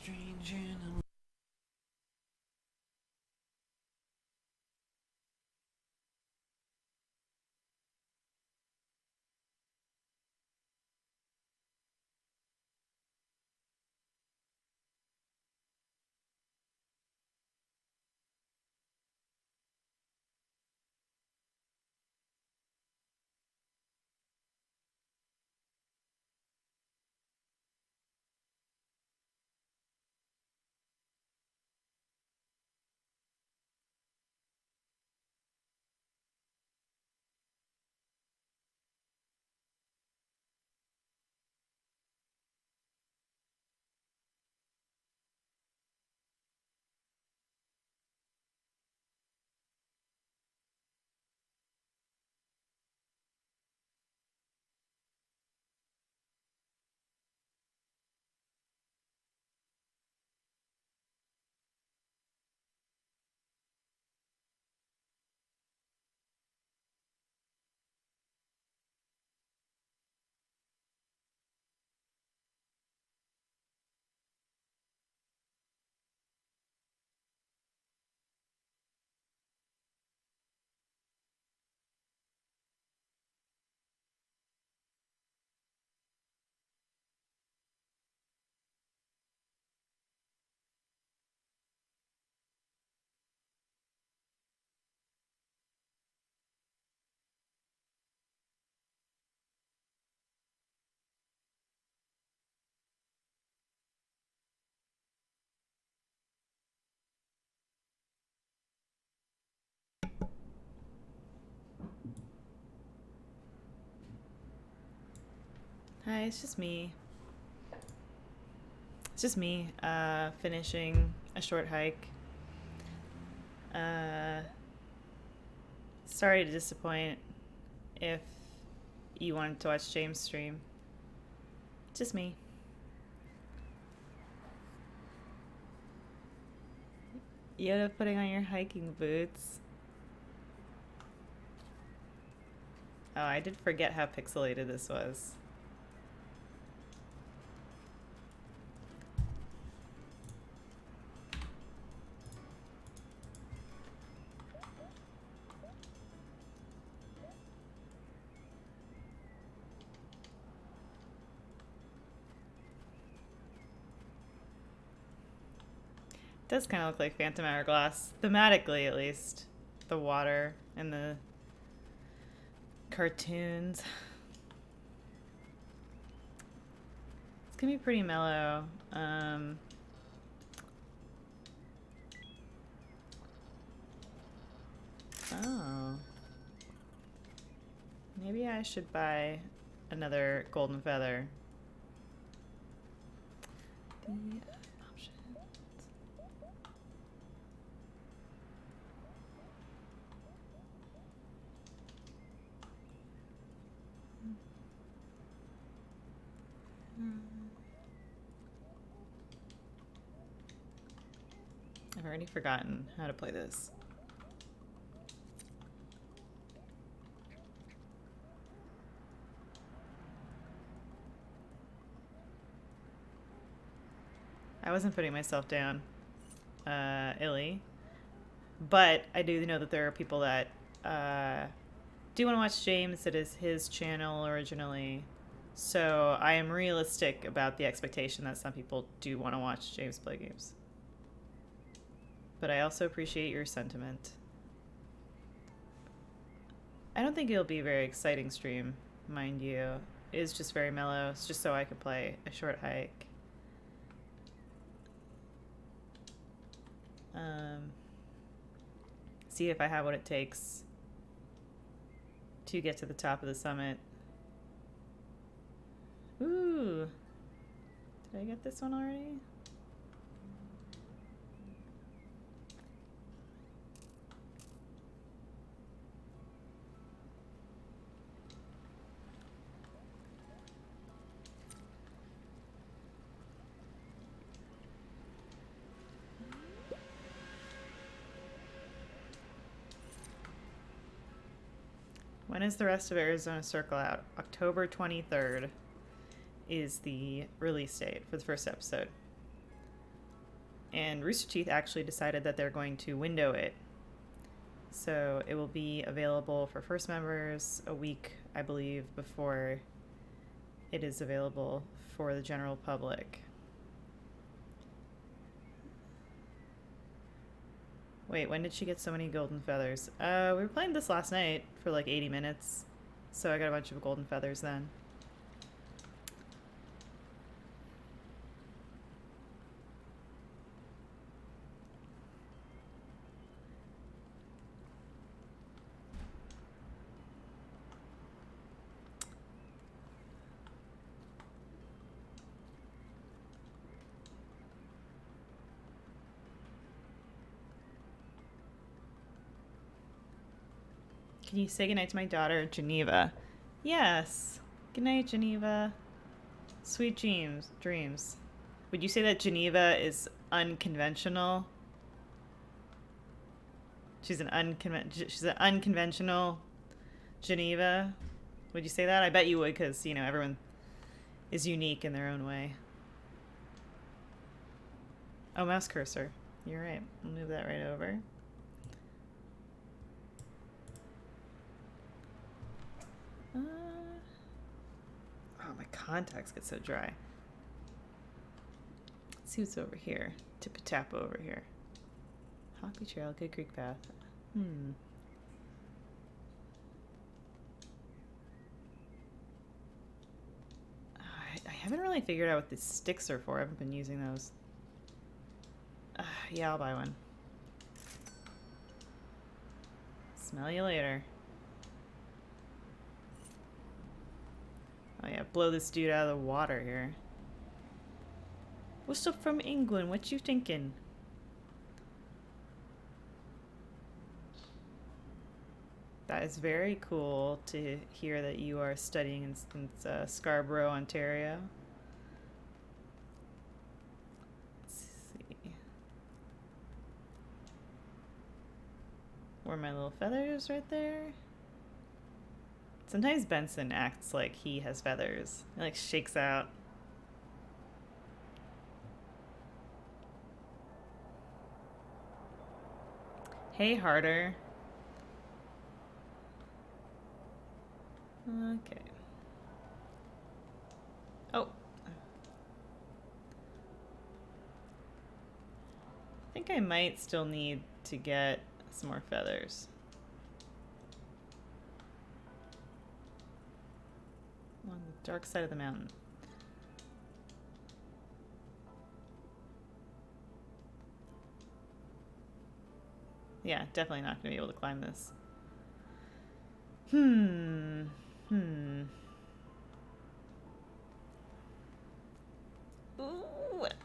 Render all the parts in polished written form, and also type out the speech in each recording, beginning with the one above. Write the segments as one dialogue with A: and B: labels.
A: strange animal.
B: Hi, it's just me. It's just me, finishing a short hike. Uh, Sorry to disappoint if you wanted to watch James stream. Just me. Yoda putting on your hiking boots. Oh, I did forget how pixelated this was. It does kind of look like Phantom Hourglass, thematically at least. The water and the cartoons. It's gonna be pretty mellow. Oh. Maybe I should buy another golden feather. The options. I've already forgotten how to play this. I wasn't putting myself down, illy, but I do know that there are people that do want to watch James. It is his channel originally, so I am realistic about the expectation that some people do want to watch James play games. But I also appreciate your sentiment. I don't think it'll be a very exciting stream, mind you. It is just very mellow. It's just so I could play a short hike. Um, See if I have what it takes to get to the top of the summit. Ooh. Did I get this one already? When is the rest of Arizona Circle out? October 23rd is the release date for the first episode. And Rooster Teeth actually decided that they're going to window it. So it will be available for first members a week, I believe, before it is available for the general public. Wait, when did she get so many golden feathers? We were playing this last night for like 80 minutes. So I got a bunch of golden feathers then. Can you say goodnight to my daughter, Geneva? Yes. Goodnight, Geneva. Sweet dreams. Would you say that Geneva is unconventional? She's an unconventional Geneva. Would you say that? I bet you would, because, you know, everyone is unique in their own way. Oh, mouse cursor. You're right. I'll move that right over. Oh, my contacts get so dry. Let's see what's over here. Tip-a-tap over here. Hoppy Trail, Good Creek Path. I haven't really figured out what the sticks are for. I haven't been using those. Yeah, I'll buy one. Smell you later. Oh yeah, blow this dude out of the water here. What's up from England? What you thinking? That is very cool to hear that you are studying in Scarborough, Ontario. Let's see. Where are my little feathers right there? Sometimes Benson acts like he has feathers. He like shakes out. Hey, Harder. Okay. Oh. I think I might still need to get some more feathers. On the dark side of the mountain. Yeah, definitely not going to be able to climb this. Ooh.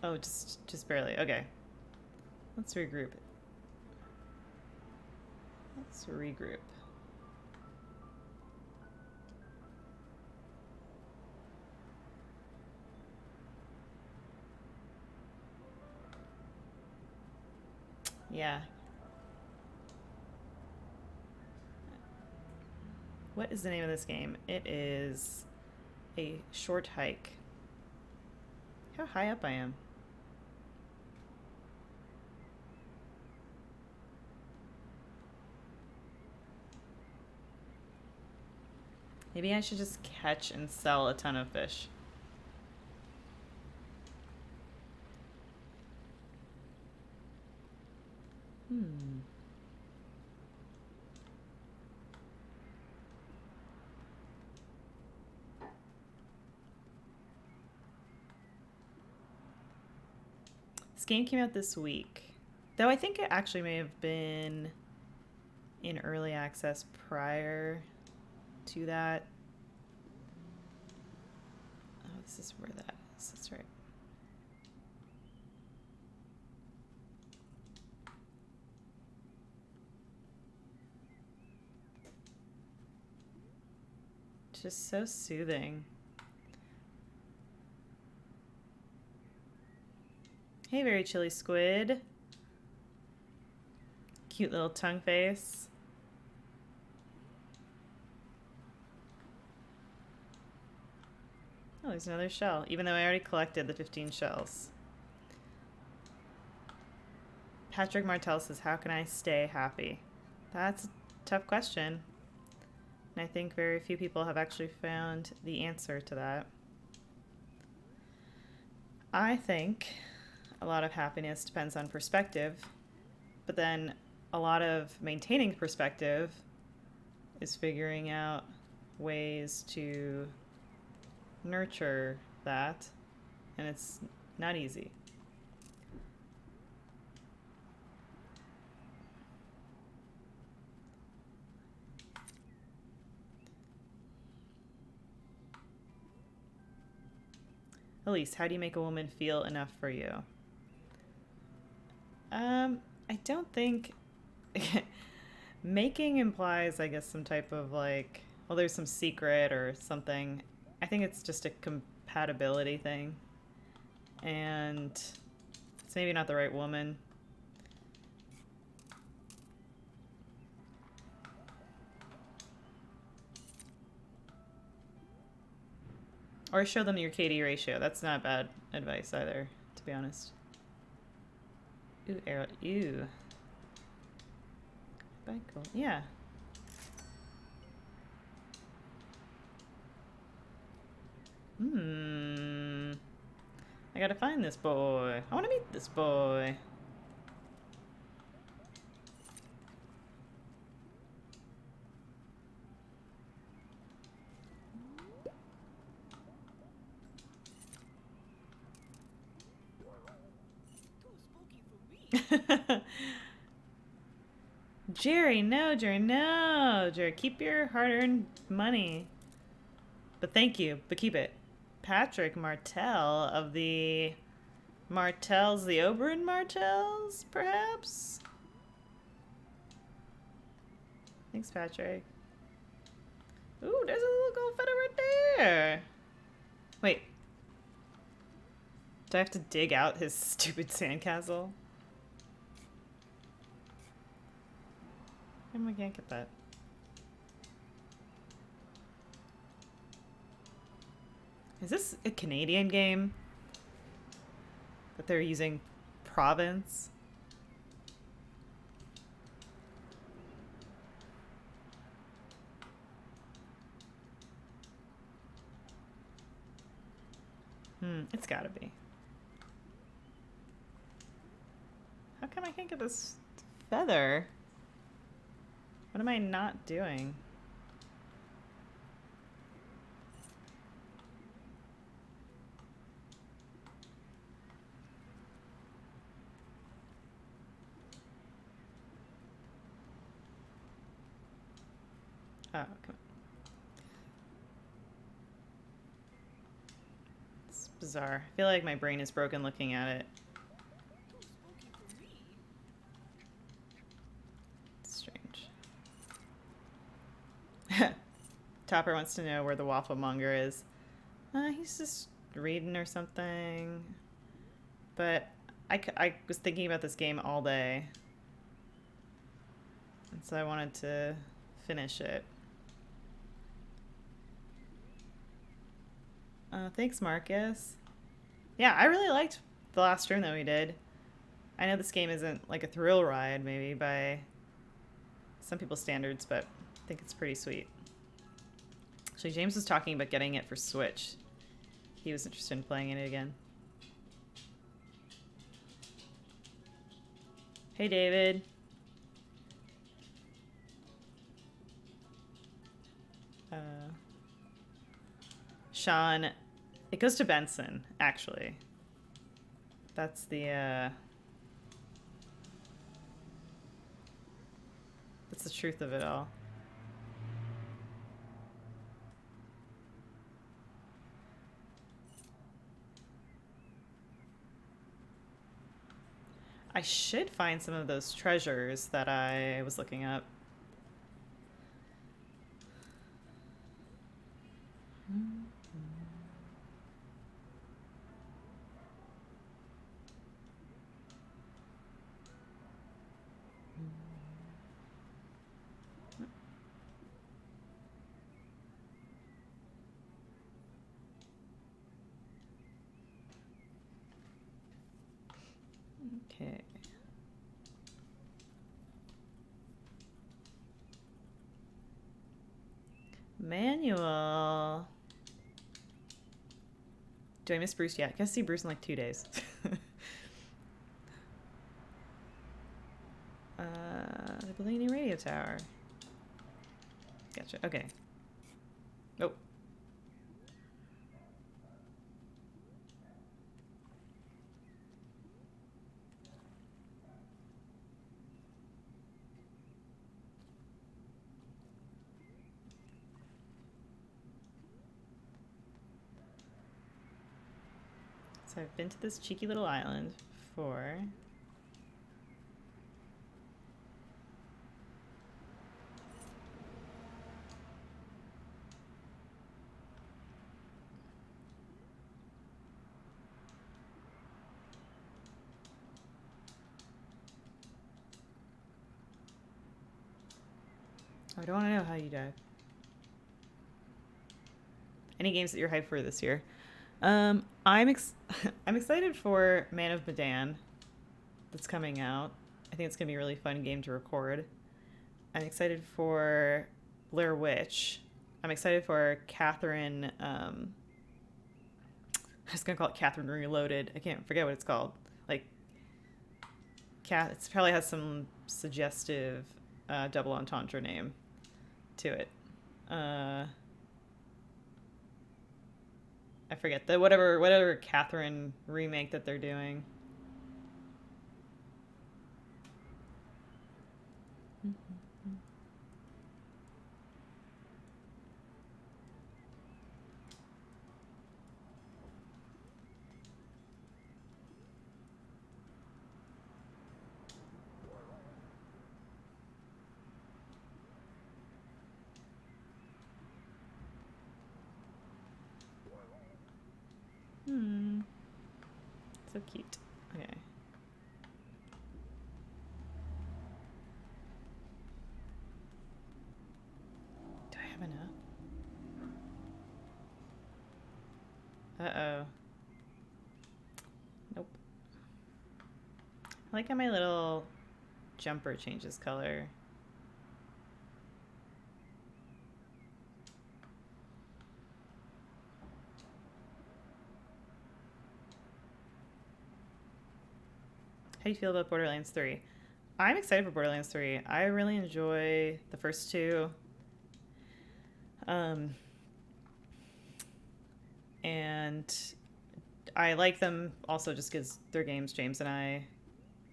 B: Oh, just barely. Okay. Let's regroup. Let's regroup. Yeah. What is the name of this game? It is a short hike. How high up I am. Maybe I should just catch and sell a ton of fish. This game came out this week. Though I think it actually may have been in early access prior to that. Oh, this is where that is. That's right. Just so soothing. Hey, very chilly squid. Cute little tongue face. Oh, there's another shell, even though I already collected the 15 shells. Patrick Martell says, how can I stay happy? That's a tough question. And I think very few people have actually found the answer to that. I think a lot of happiness depends on perspective, but then a lot of maintaining perspective is figuring out ways to nurture that, and it's not easy. Elise, how do you make a woman feel enough for you? I don't think making implies, I guess, some type of like, well, there's some secret or something. I think it's just a compatibility thing. And it's maybe not the right woman. Or show them your KD ratio. That's not bad advice either, to be honest. Ooh, arrow. Ew. Cool. Yeah. I gotta find this boy. I wanna meet this boy. Jerry, no, Jerry, no. Jerry, keep your hard-earned money. But thank you, but keep it. Patrick Martell of the Martells, the Oberyn Martells, perhaps? Thanks, Patrick. Ooh, there's a little gold feather right there. Wait. Do I have to dig out his stupid sandcastle? I can't get that. Is this a Canadian game? That they're using province? It's gotta be. How come I can't get this feather? What am I not doing? Oh, come on. It's bizarre. I feel like my brain is broken looking at it. It's strange. Topper wants to know where the waffle monger is. He's just reading or something. But I was thinking about this game all day. And so I wanted to finish it. Thanks, Marcus. Yeah, I really liked the last stream that we did. I know this game isn't like a thrill ride, maybe, by some people's standards, but I think it's pretty sweet. Actually, James was talking about getting it for Switch. He was interested in playing it again. Hey, David. Sean, it goes to Benson, actually. That's the truth of it all. I should find some of those treasures that I was looking up. Okay. Manual. Do I miss Bruce yet? I gotta see Bruce in like 2 days. The building a new radio tower. Gotcha. Okay. Oh. So I've been to this cheeky little island before. I don't want to know how you died. Any games that you're hyped for this year? I'm excited for Man of Medan that's coming out. I think it's gonna be a really fun game to record. I'm excited for Blair Witch. I'm excited for Catherine. I was gonna call it Catherine Reloaded. I can't forget what it's called. Like, it probably has some suggestive double entendre name to it. I forget the whatever Catherine remake that they're doing. So cute. Okay. Do I have enough? Uh-oh. Nope. I like how my little jumper changes color. How do you feel about Borderlands 3? I'm excited for Borderlands 3. I really enjoy the first two. And I like them also just because they're games James and I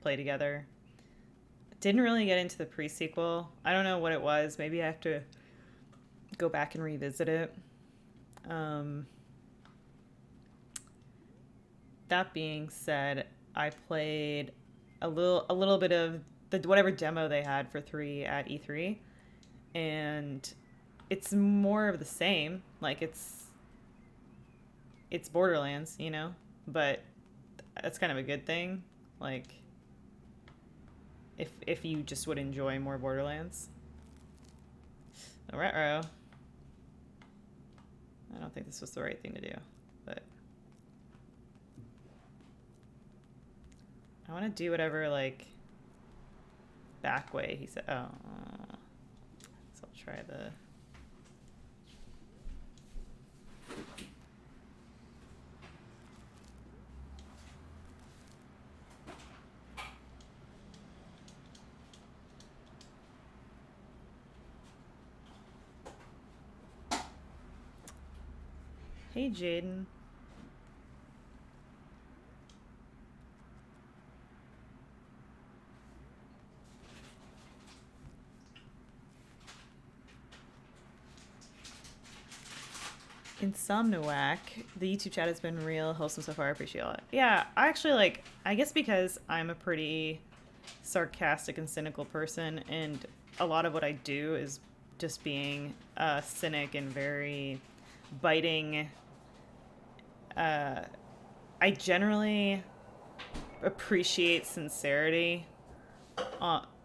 B: play together. Didn't really get into the pre-sequel. I don't know what it was. Maybe I have to go back and revisit it. That being said, I played a little bit of the whatever demo they had for 3 at E3, and it's more of the same. Like it's Borderlands, you know, but that's kind of a good thing. Like if you just would enjoy more Borderlands. Ruh-roh. I don't think this was the right thing to do, but I want to do whatever, like, back way he said. Oh. So I'll try the... Hey, Jaden. Insomniac, the YouTube chat has been real wholesome so far. I appreciate it. Yeah, I actually like, I guess because I'm a pretty sarcastic and cynical person, and a lot of what I do is just being a cynic and very biting. I generally appreciate sincerity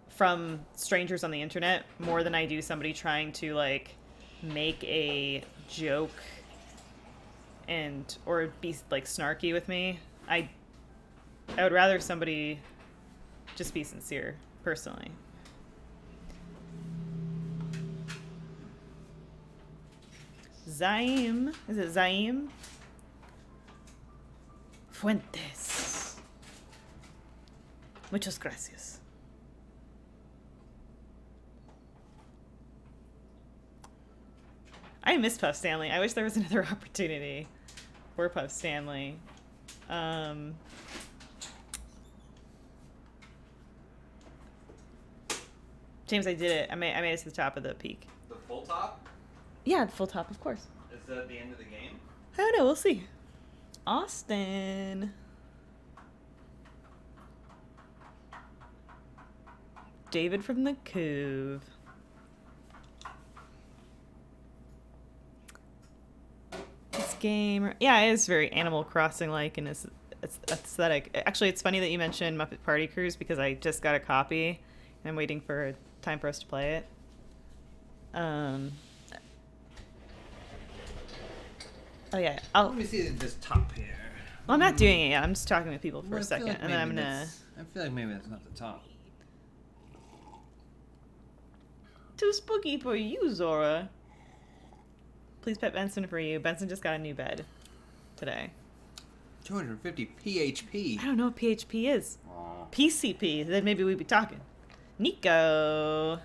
B: from strangers on the internet more than I do somebody trying to like make a joke and or be like snarky with me. I would rather somebody just be sincere, personally. Zaim. Is it Zaim? Fuentes. Muchas gracias. I miss Puff Stanley. I wish there was another opportunity for Puff Stanley. James, I did it. I made it to the top of the peak.
A: The full top?
B: Yeah, full top, of course.
A: Is that the end of the game?
B: I don't know. We'll see. Austin. David from the Cove. This game, yeah, it is very Animal Crossing-like in its aesthetic. Actually, it's funny that you mentioned Muppet Party Cruise because I just got a copy and I'm waiting for time for us to play it. Oh yeah,
A: Let me see this top here.
B: Well, I'm not doing it yet. I'm just talking with people for
A: Well,
B: a second,
A: like
B: and then I'm gonna.
A: I feel like maybe that's not the top.
B: Too spooky for you, Zora. Please pet Benson for you. Benson just got a new bed today.
A: 250 PHP.
B: I don't know what PHP is.
A: Aw.
B: PCP. Then maybe we'd be talking. Nico.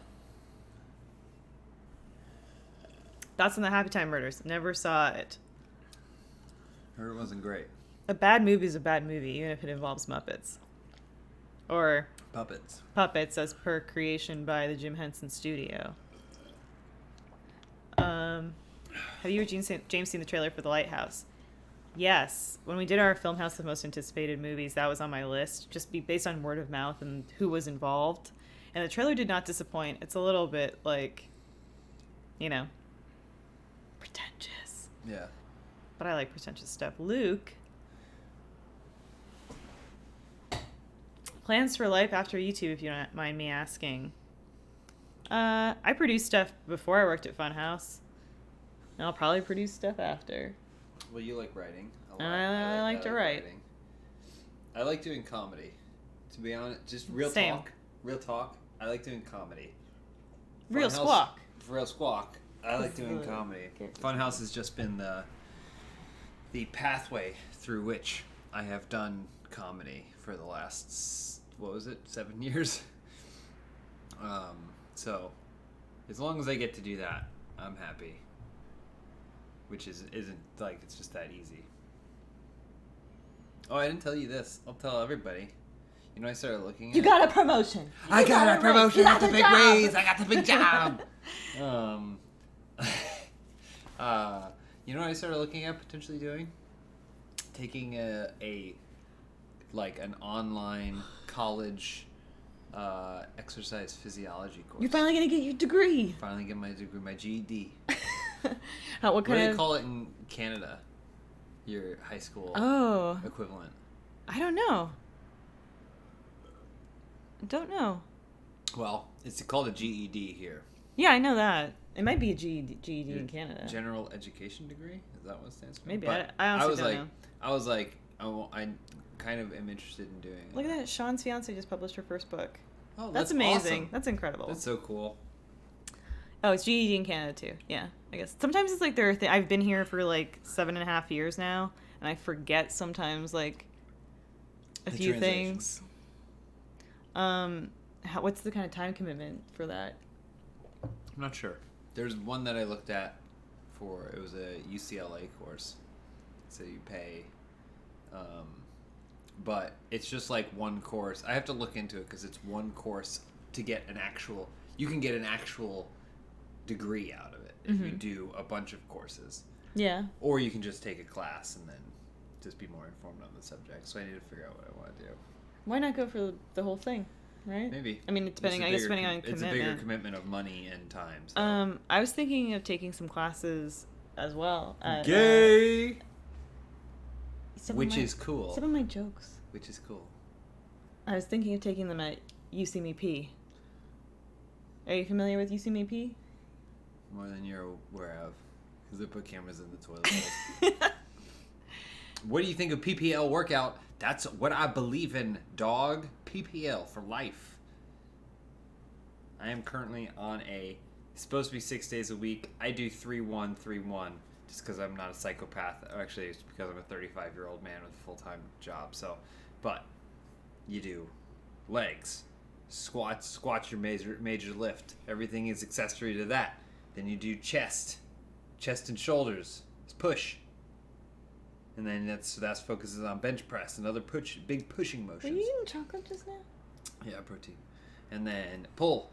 B: Thoughts on the Happy Time Murders? Never saw it.
A: Heard it wasn't great.
B: A bad movie is a bad movie, even if it involves Muppets. Or
A: Puppets.
B: puppets, as per creation by the Jim Henson Studio. Have you or James seen the trailer for The Lighthouse? Yes. When we did our Filmhouse of Most Anticipated Movies, that was on my list, just be based on word of mouth and who was involved. And the trailer did not disappoint. It's a little bit like, you know, pretentious.
A: Yeah.
B: But I like pretentious stuff. Luke. Plans for life after YouTube, if you don't mind me asking. I produced stuff before I worked at Funhaus. And I'll probably produce stuff after.
A: Well, you like writing a lot.
B: I like to write.
A: Writing. I like doing comedy. To be honest, just real
B: Same.
A: talk. Real talk. I like doing comedy.
B: Real
A: Funhouse-
B: squawk.
A: Real squawk. I like
B: This is
A: doing
B: the
A: comedy.
B: character.
A: Funhouse has just been the pathway through which I have done comedy for the last 7 years. So as long as I get to do that, I'm happy. Which isn't like it's just that easy. Oh, I didn't tell you this. I'll tell everybody. You know, I started looking at...
B: You got a promotion.
A: I got a promotion. I got the big
B: job.
A: raise. I got the big job. You know what I started looking at potentially doing? Taking an online college exercise physiology course.
B: You're finally gonna get your degree.
A: Finally get my degree, my GED.
B: What
A: What do
B: kind
A: they
B: of?
A: call it in Canada? Your high school
B: Oh,
A: equivalent.
B: I don't know. I don't know.
A: Well, it's called a GED here.
B: Yeah, I know that. It might be a GED in Canada.
A: General education degree? Is that what it stands for?
B: Maybe.
A: But
B: I honestly
A: was
B: don't
A: like,
B: know.
A: I was like, I kind of am interested in doing it.
B: Look at that. Sean's fiance just published her first book.
A: Oh,
B: That's amazing.
A: awesome.
B: That's incredible.
A: That's so cool.
B: Oh, it's GED in Canada too. Yeah, I guess. Sometimes it's like their thing. I've been here for like 7.5 years now, and I forget sometimes like a
A: The
B: few
A: translations.
B: things. What's the kind of time commitment for that?
A: I'm not sure. There's one that I looked at for, it was a UCLA course. So you pay, but it's just like one course. I have to look into it because it's one course to get an actual, you can get an actual degree out of it if you do a bunch of courses.
B: Yeah.
A: Or you can just take a class and then just be more informed on the subject. So I need to figure out what I want to do.
B: Why not go for the whole thing, right?
A: Maybe.
B: I mean, depending. I guess depending on
A: It's a
B: commitment.
A: bigger commitment of money and time. So.
B: I was thinking of taking some classes as well. At,
A: Gay!
B: some of
A: Which
B: my-
A: is cool.
B: Some of my jokes.
A: Which is cool.
B: I was thinking of taking them at UCMEP. Are you familiar with UCMEP?
A: More than you're aware of. Because they put cameras in the toilet bowl. What do you think of PPL workout? That's what I believe in, dog. PPL for life. I am currently on it's supposed to be 6 days a week. I do 3-1, 3-1. just because I'm not a psychopath. Actually, it's because I'm a 35-year-old man with a full-time job. So, but you do legs, squats your major lift. Everything is accessory to that. Then you do chest and shoulders. It's push. And then that's focuses on bench press and other big pushing motions.
B: Were you eating chocolate just now?
A: Yeah, protein. And then pull.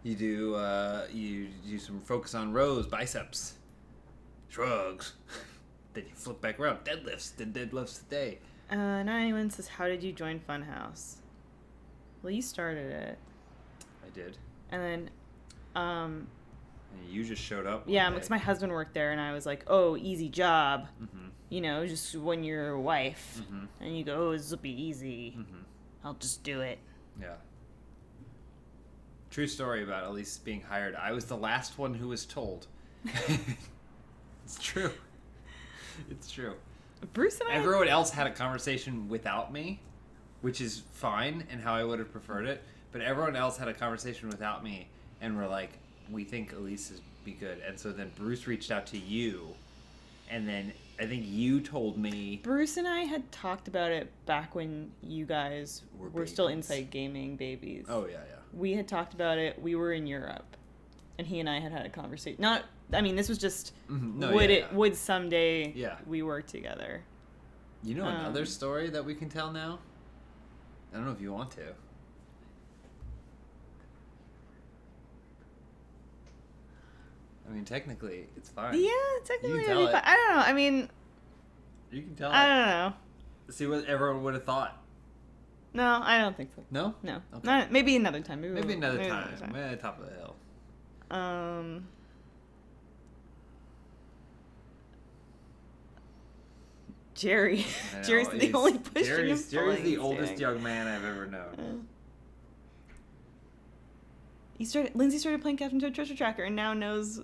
A: You do some focus on rows, biceps, shrugs. Then you flip back around, deadlifts. Then deadlifts today.
B: Not anyone says, how did you join Funhaus? Well, you started it.
A: I did.
B: And then,
A: And you just showed up.
B: yeah, because my husband worked there, and I was like, oh, easy job.
A: Mm-hmm.
B: You know, just when you're a wife.
A: Mm-hmm.
B: And you go, oh, this will be easy.
A: Mm-hmm.
B: I'll just do it.
A: Yeah. True story about Elise being hired. I was the last one who was told. It's true. It's true.
B: Bruce and I...
A: Everyone else had a conversation without me, which is fine and how I would have preferred it. But everyone else had a conversation without me and were like, we think Elise is be good. And so then Bruce reached out to you. And then I think you told me...
B: Bruce and I had talked about it back when you guys were still Inside Gaming babies.
A: Oh, yeah.
B: We had talked about it. We were in Europe. And he and I had a conversation. This was just...
A: Mm-hmm.
B: Would someday
A: Yeah.
B: we work together.
A: You know another story that we can tell now? I don't know if you want to. I mean, technically, it's fine.
B: Yeah, technically
A: You
B: it'd
A: can
B: be
A: tell
B: fine.
A: it.
B: I don't know. I mean...
A: You can tell
B: I
A: it.
B: don't know.
A: See what everyone would have thought.
B: No, I don't think so.
A: No?
B: No.
A: Okay.
B: Not, maybe another time.
A: Maybe another time. Maybe top of the hill.
B: Jerry.
A: I know,
B: Jerry's the only pushing
A: Jerry's
B: and
A: the oldest young man I've ever known.
B: Lindsay started playing Captain Toad Treasure Tracker and now knows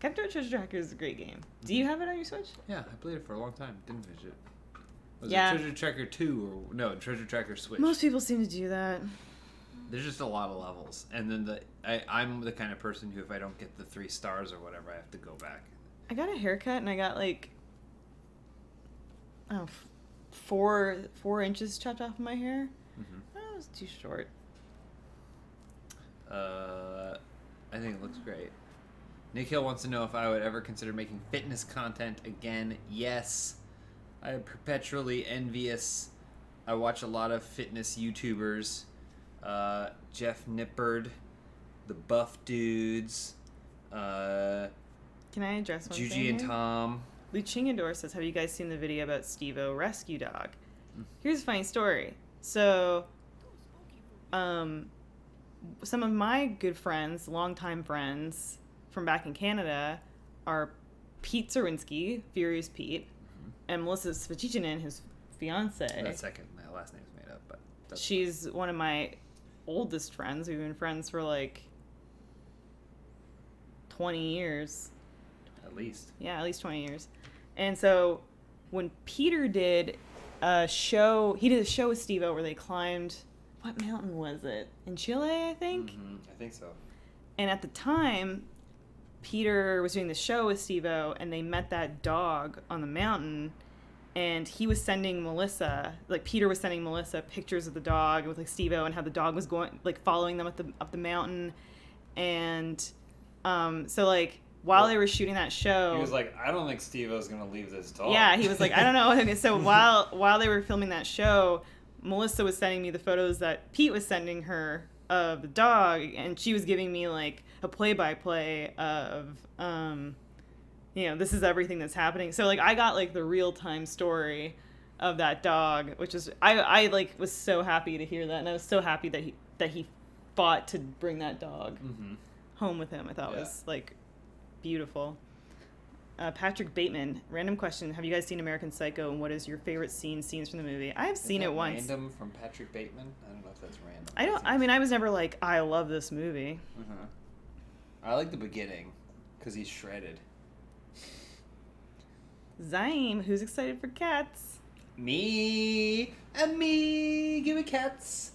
B: Captain Toad Treasure Tracker is a great game. Do you have it on your Switch?
A: Yeah, I played it for a long time. Didn't finish it. Was
B: Yeah.
A: it Treasure Tracker 2 or no, Treasure Tracker Switch?
B: Most people seem to do that.
A: There's just a lot of levels. And then I'm the kind of person who, if I don't get the 3 stars or whatever, I have to go back.
B: I got a haircut and I got like 4 inches chopped off of my hair.
A: Mm-hmm.
B: That was too short.
A: I think it looks great. Nick Hill wants to know if I would ever consider making fitness content again. Yes. I am perpetually envious. I watch a lot of fitness YouTubers. Jeff Nippard, the Buff Dudes,
B: Can I address one
A: Juji
B: thing
A: and
B: here?
A: Tom.
B: Luchingador says, have you guys seen the video about Steve-O Rescue Dog? Here's a funny story. So, some of my good friends, longtime friends from back in Canada, are Pete Zerinski, Furious Pete, and Melissa Svachichinen, his fiance.
A: That second, my last name's made up, but that's
B: She's one of my oldest friends. We've been friends for like 20 years.
A: at least.
B: Yeah, at least 20 years. And so when Peter did a show, he did a show with Steve-O where they climbed, what mountain was it? In Chile, I think?
A: Mm-hmm. I think so.
B: And at the time, Peter was doing the show with Steve-O, and they met that dog on the mountain, and he was sending Melissa, like Peter was sending Melissa pictures of the dog with like Steve-O and how the dog was going, like following them up the mountain. And so like while they were shooting that show,
A: He was like, I don't think Steve-O's going to leave this dog.
B: yeah, he was like, I don't know. And so while they were filming that show, Melissa was sending me the photos that Pete was sending her of the dog, and she was giving me like a play-by-play of, this is everything that's happening. So like I got like the real-time story of that dog, which is I like was so happy to hear that, and I was so happy that he fought to bring that dog home with him. I thought was like beautiful. Patrick Bateman, random question: have you guys seen American Psycho, and what is your favorite scenes from the movie? I have seen it once.
A: Random from Patrick Bateman? I don't know if that's random.
B: I was never like, I love this movie.
A: I like the beginning because he's shredded.
B: Zaim, who's excited for Cats?
A: Me and me, give me cats.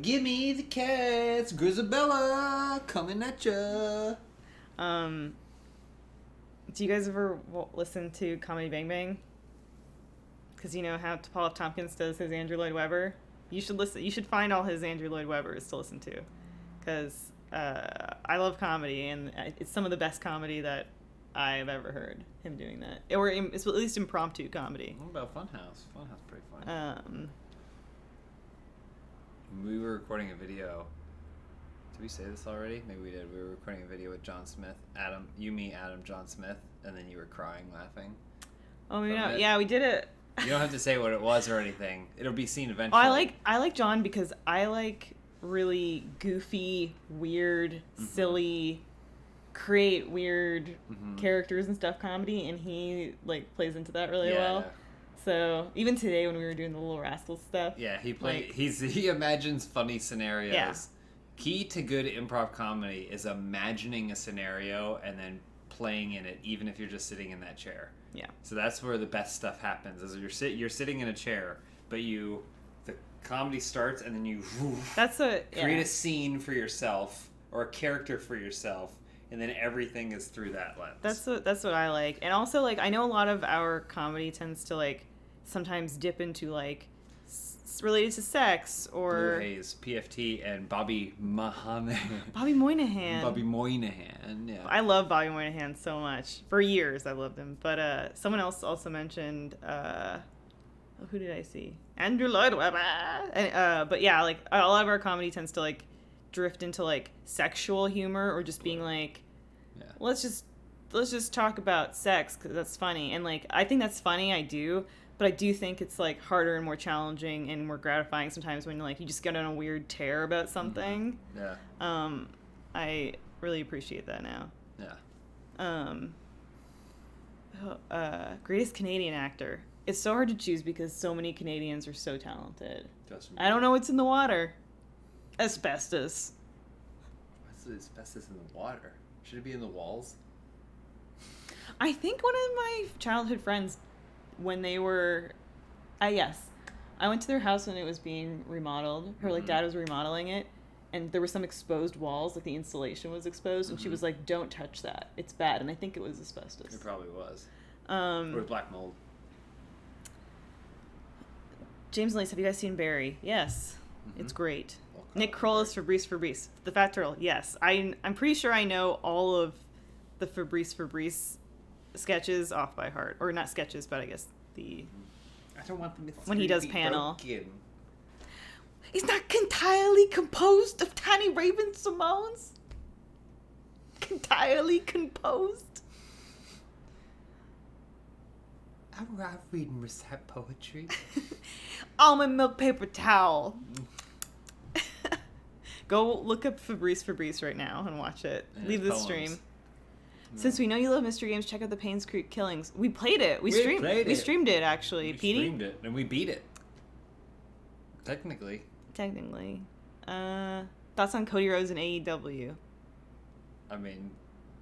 A: Give me the cats, Grisabella coming at ya.
B: Do you guys ever listen to Comedy Bang Bang? Because you know how Paul F. Tompkins does his Andrew Lloyd Webber? You should listen. You should find all his Andrew Lloyd Webbers to listen to. Because I love comedy, and it's some of the best comedy that I've ever heard him doing that. Or it's at least impromptu comedy.
A: What about Funhaus? Funhaus pretty funny. We were recording a video. Did we say this already? Maybe we did. We were recording a video with John Smith. Adam, John Smith, and then you were crying, laughing.
B: Oh, maybe not. Yeah, we did it.
A: You don't have to say what it was or anything. It'll be seen eventually.
B: Oh, I like John because I like really goofy, weird, silly, create weird characters and stuff comedy, and he like plays into that really well. So even today when we were doing the Little Rascals stuff,
A: he imagines funny scenarios. Yeah. Key to good improv comedy is imagining a scenario and then playing in it, even if you're just sitting in that chair.
B: Yeah.
A: So that's where the best stuff happens. Is you're sitting in a chair, but the comedy starts and then you create a scene for yourself or a character for yourself, and then everything is through that lens.
B: That's what I like. And also, like, I know a lot of our comedy tends to like sometimes dip into like related to sex or
A: Blue Hayes, PFT, and Bobby Moynihan.
B: Bobby Moynihan.
A: Bobby Moynihan, yeah.
B: I love Bobby Moynihan so much. For years, I loved him. But someone else also mentioned, who did I see? Andrew Lloyd Webber. And, but yeah, like a lot of our comedy tends to like drift into like sexual humor or just being like, let's just talk about sex because that's funny. And like I think that's funny. I do. But I do think it's like harder and more challenging and more gratifying sometimes when like you just get on a weird tear about something.
A: Yeah.
B: I really appreciate that now.
A: Yeah.
B: Greatest Canadian actor. It's so hard to choose because so many Canadians are so talented. I don't know what's in the water. Asbestos.
A: What's the asbestos in the water? Should it be in the walls?
B: I think one of my childhood friends, when they were, yes, I went to their house when it was being remodeled. Her like dad was remodeling it, and there were some exposed walls, like the insulation was exposed, and she was like, "Don't touch that, it's bad." And I think it was asbestos.
A: It probably was. Or black mold.
B: James and Lace, have you guys seen Barry? Yes, it's great. Nick Kroll is Fabrice. The Fat Turtle. Yes, I'm pretty sure I know all of the Fabrice sketches off by heart, or not sketches, but I guess I
A: don't want the
B: when he does panel.
A: Broken.
B: It's not entirely composed of tiny raven Simones. Entirely composed.
A: I'm reading recite poetry.
B: Almond milk paper towel. Go look up Fabrice right now and watch it. Leave the stream. Since we know you love mystery games, check out the Paynes Creek Killings. We played it. We streamed it, actually.
A: We
B: Petey?
A: streamed it, and we beat it. Technically.
B: Thoughts on Cody Rhodes and AEW?
A: I mean,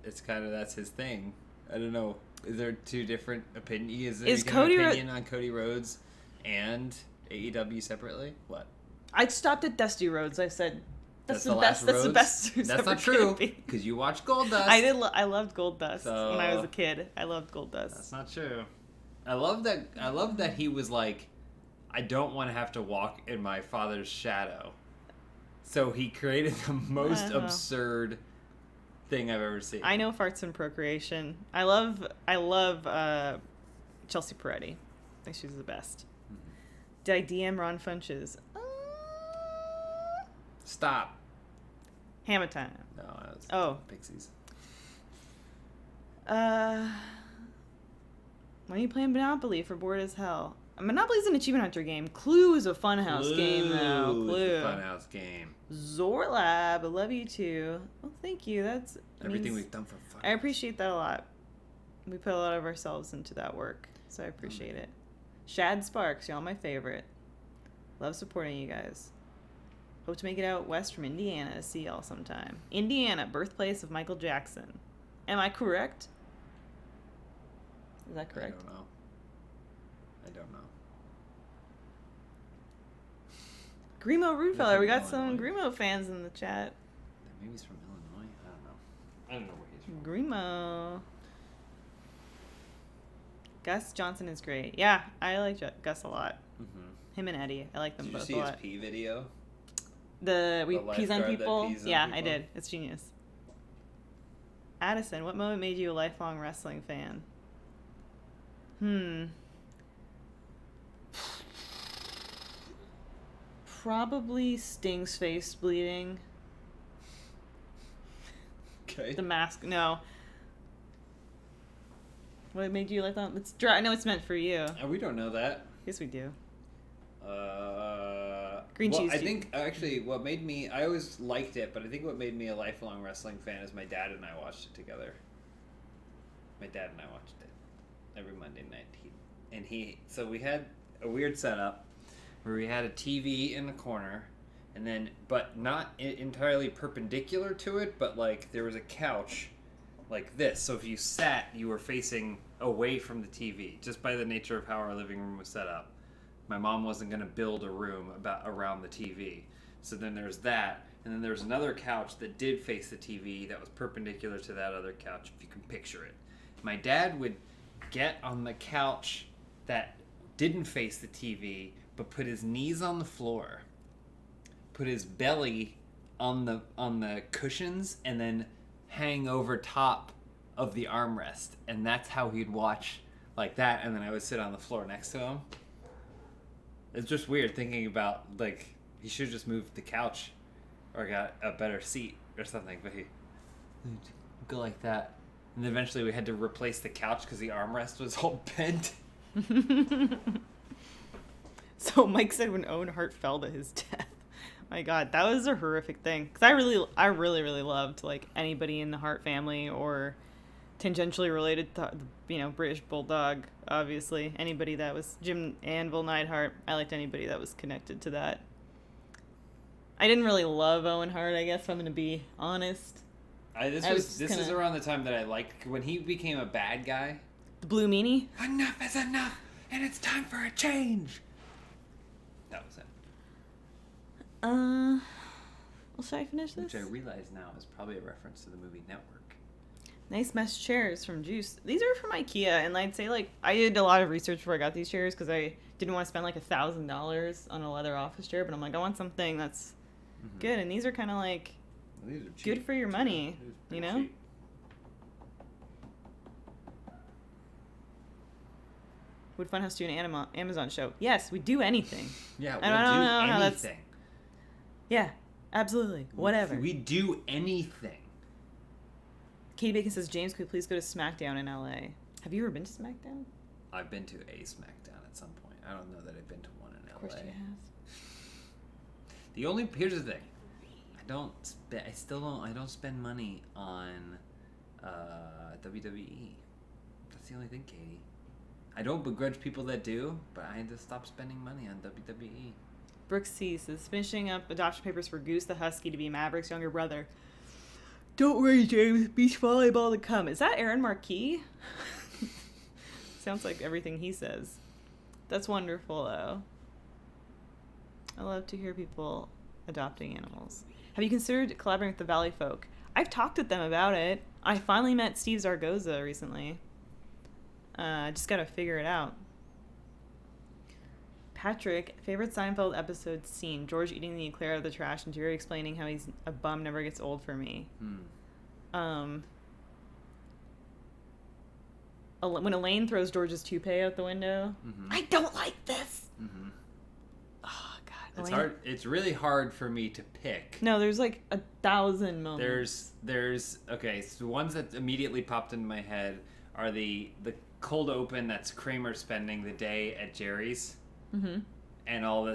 A: it's kind of, that's his thing. I don't know. Is there two different opinions? Is Cody opinion on Cody Rhodes and AEW separately? What?
B: I stopped at Dusty Rhodes. I said, That's the
A: best. That's not true. Because you watched Goldust.
B: I loved Goldust when I was a kid. I loved Goldust.
A: That's not true. I love that he was like, I don't want to have to walk in my father's shadow. So he created the most absurd thing I've ever seen.
B: I know farts and procreation. I love Chelsea Peretti. I think she's the best. Did I DM Ron Funches?
A: Stop.
B: Hammer time.
A: No, it's Pixies.
B: When are you playing Monopoly for bored as hell? Monopoly's an achievement hunter game. Clue is a Funhaus game now. Clue.
A: Funhaus game.
B: Zorlab, I love you too. Well, thank you. That's
A: everything we've done for Funhaus.
B: I appreciate that a lot. We put a lot of ourselves into that work, so I appreciate it. Shad Sparks, y'all my favorite. Love supporting you guys. Hope to make it out west from Indiana to see y'all sometime. Indiana, birthplace of Michael Jackson. Am I correct? Is that correct?
A: I don't know.
B: Grimo Rootfeller. We got some Grimo fans in the chat.
A: Maybe he's from Illinois. I don't know where he's from.
B: Grimo. Gus Johnson is great. Yeah, I like Gus a lot.
A: Mm-hmm.
B: Him and Eddie. I like them
A: Did
B: both
A: you
B: a
A: see his
B: lot.
A: pee video?
B: We peas on
A: lifeguard that
B: people?
A: pees on
B: Yeah,
A: people?
B: I did. It's genius. Addison, what moment made you a lifelong wrestling fan? Probably Sting's face bleeding.
A: Okay.
B: The mask. No. What made you like that? It's dry. I know it's meant for you.
A: We don't know that.
B: Yes, we do.
A: Green
B: cheese.
A: I think actually what made me, I always liked it, but I think what made me a lifelong wrestling fan is my dad and I watched it together. My dad and I watched it every Monday night. So we had a weird setup where we had a TV in the corner, and then, but not entirely perpendicular to it, but like there was a couch like this. So if you sat, you were facing away from the TV, just by the nature of how our living room was set up. My mom wasn't going to build a room around the TV. So then there's that, and then there's another couch that did face the TV that was perpendicular to that other couch, if you can picture it. My dad would get on the couch that didn't face the TV, but put his knees on the floor, put his belly on the cushions, and then hang over top of the armrest. And that's how he'd watch like that, and then I would sit on the floor next to him. It's just weird thinking about, like, he should have just moved the couch or got a better seat or something, but he'd go like that. And then eventually we had to replace the couch because the armrest was all bent.
B: So Mike said when Owen Hart fell to his death. My God, that was a horrific thing. Because I really loved, like, anybody in the Hart family or tangentially related to, British Bulldog, obviously. Anybody that was Jim Anvil Neidhart. I liked anybody that was connected to that. I didn't really love Owen Hart, I guess, if I'm going to be honest.
A: This is around the time that I liked, when he became a bad guy.
B: The Blue Meanie?
A: Enough is enough, and it's time for a change. That was it.
B: Well, should I finish this?
A: Which I realize now is probably a reference to the movie Network.
B: Nice mesh chairs from Juice. These are from Ikea, and I'd say, like, I did a lot of research before I got these chairs because I didn't want to spend, like, $1,000 on a leather office chair, but I'm like, I want something that's good, and these are kind of, like,
A: these are cheap.
B: good for your money, you know?
A: Cheap.
B: Would Funhaus do an Amazon show? Yes, we do anything.
A: Yeah,
B: I don't know
A: we'll
B: how
A: do
B: that's-
A: anything.
B: Yeah, absolutely. Whatever.
A: We do anything.
B: Katie Bacon says, James, could we please go to SmackDown in LA? Have you ever been to SmackDown?
A: I've been to a SmackDown at some point. I don't know that I've been to one in LA.
B: Of course you have.
A: Here's the thing. I don't spend money on WWE. That's the only thing, Katie. I don't begrudge people that do, but I had to stop spending money on WWE.
B: Brooke C says, finishing up adoption papers for Goose the Husky to be Maverick's younger brother. Don't worry, James. Beach volleyball to come. Is that Aaron Marquis? Sounds like everything he says. That's wonderful, though. I love to hear people adopting animals. Have you considered collaborating with the Valley Folk? I've talked with them about it. I finally met Steve Zargoza recently. Just gotta figure it out. Patrick, favorite Seinfeld episode scene? George eating the eclair out of the trash and Jerry explaining how he's a bum never gets old for me. When Elaine throws George's toupee out the window. I don't like this. Oh, God.
A: It's
B: Elaine?
A: hard. It's really hard for me to pick.
B: No, there's like 1,000 moments.
A: There's okay. So the ones that immediately popped into my head are the cold open that's Kramer spending the day at Jerry's. And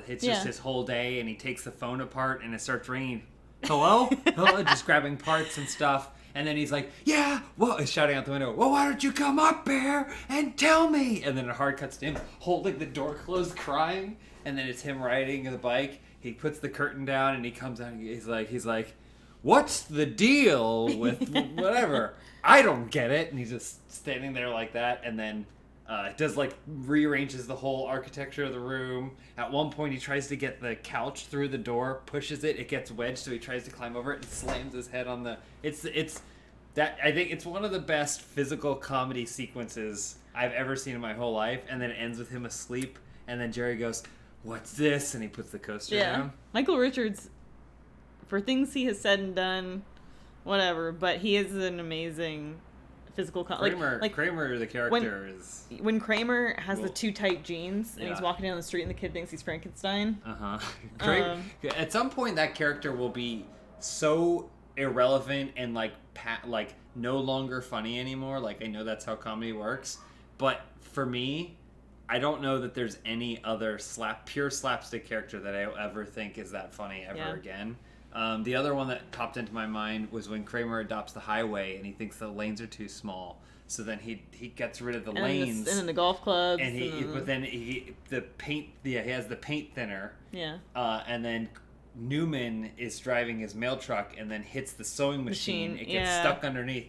A: it's just his whole day, and he takes the phone apart, and it starts ringing. Hello? Hello? Just grabbing parts and stuff. And then he's like, yeah, well, he's shouting out the window, well, why don't you come up here and tell me? And then it hard cuts to him holding the door closed, crying. And then it's him riding the bike. He puts the curtain down, and he comes out, and he's like, what's the deal with whatever? I don't get it. And he's just standing there like that, and then it does, like, rearranges the whole architecture of the room. At one point, he tries to get the couch through the door, pushes it, it gets wedged, so he tries to climb over it and slams his head on the... I think it's one of the best physical comedy sequences I've ever seen in my whole life, and then it ends with him asleep, and then Jerry goes, "What's this?" and he puts the coaster down.
B: Michael Richards, for things he has said and done, whatever, but he is an amazing physical
A: Kramer, Kramer, the character, is...
B: When Kramer has the too tight jeans, and he's walking down the street and the kid thinks he's Frankenstein.
A: At some point, that character will be so irrelevant and, like, no longer funny anymore. Like, I know that's how comedy works. But for me, I don't know that there's any other pure slapstick character that I ever think is that funny ever again. The other one that popped into my mind was when Kramer adopts the highway and he thinks the lanes are too small. So then he gets rid of the lanes.
B: And then the golf clubs.
A: And he has the paint thinner.
B: Yeah.
A: And then Newman is driving his mail truck and then hits the sewing machine. It gets stuck underneath,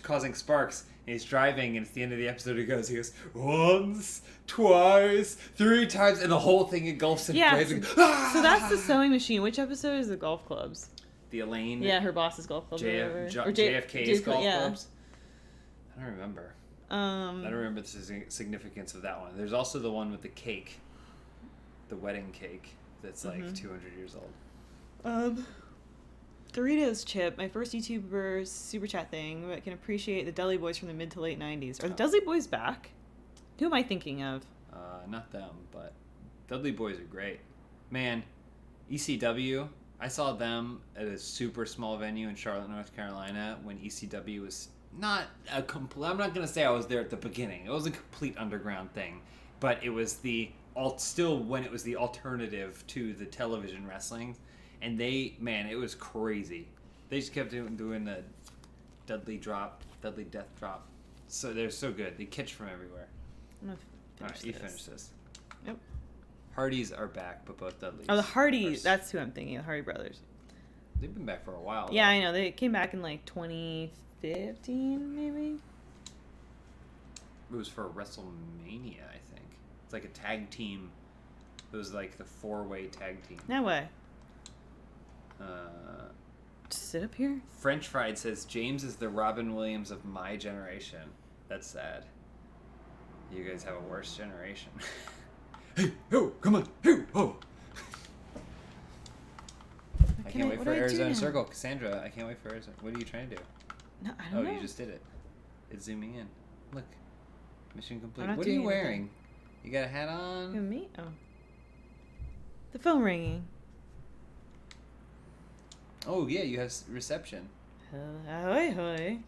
A: causing sparks. And he's driving, and it's the end of the episode. He goes, once, twice, 3 times, and the whole thing engulfs in flames.
B: So that's the sewing machine. Which episode is the golf clubs?
A: The Elaine.
B: Yeah, her boss's golf clubs.
A: JFK's golf clubs. I don't remember. I don't remember the significance of that one. There's also the one with the cake, the wedding cake that's like 200 years old. Doritos Chip, my first YouTuber super chat thing, but can appreciate the Dudley Boys from the mid to late 90s. Are the Dudley Boys back? Who am I thinking of? Not them, but Dudley Boys are great. Man, ECW, I saw them at a super small venue in Charlotte, North Carolina when ECW was not a complete... I'm not going to say I was there at the beginning. It was a complete underground thing, but it was still when it was the alternative to the television wrestling. And it was crazy. They just kept doing the Dudley Death Drop. So they're so good. They catch from everywhere. Alright, you finish this. Yep. Hardys are back, but both Dudleys. Oh, the Hardys. That's who I'm thinking. The Hardy brothers. They've been back for a while. Yeah, I know. They came back in like 2015, maybe. It was for WrestleMania, I think. It's like a tag team. It was like the 4-way tag team. No way. Sit up here? French Fried says, James is the Robin Williams of my generation. That's sad. You guys have a worse generation. Hey, ho, come on, hey, ho. I can't wait for Arizona Circle. Cassandra, I can't wait for Arizona. What are you trying to do? No, I don't know. Oh, you just did it. It's zooming in. Look. Mission complete. What are you wearing? You got a hat on? Me? Oh. The phone ringing. Oh, yeah, you have reception. Ahoy, hoy.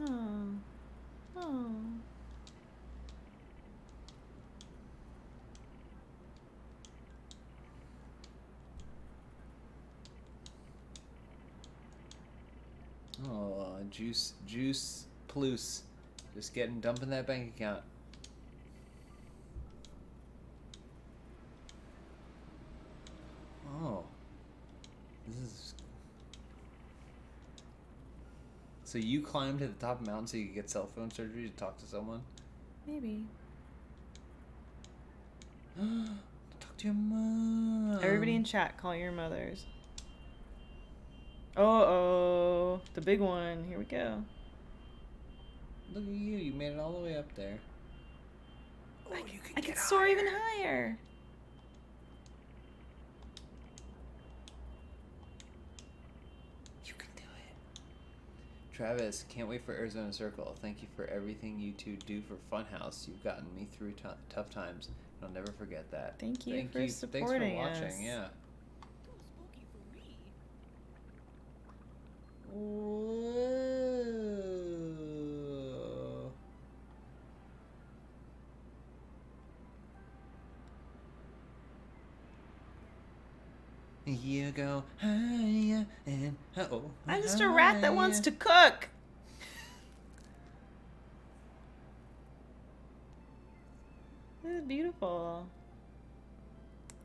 A: Oh. Oh. Oh, juice plus. Just dumping that bank account. Oh. This is... So you climbed to the top of the mountain so you could get cell phone surgery to talk to someone? Maybe. Talk to your mom. Everybody in chat, call your mothers. Oh, the big one. Here we go. Look at you. You made it all the way up there. Oh, I can soar even higher. Travis, can't wait for Arizona Circle. Thank you for everything you two do for Funhaus. You've gotten me through tough times. I'll never forget that. Thank you for supporting us. Thanks for watching. Yeah. Whoa. You go higher and I'm just a rat that wants to cook. This is beautiful.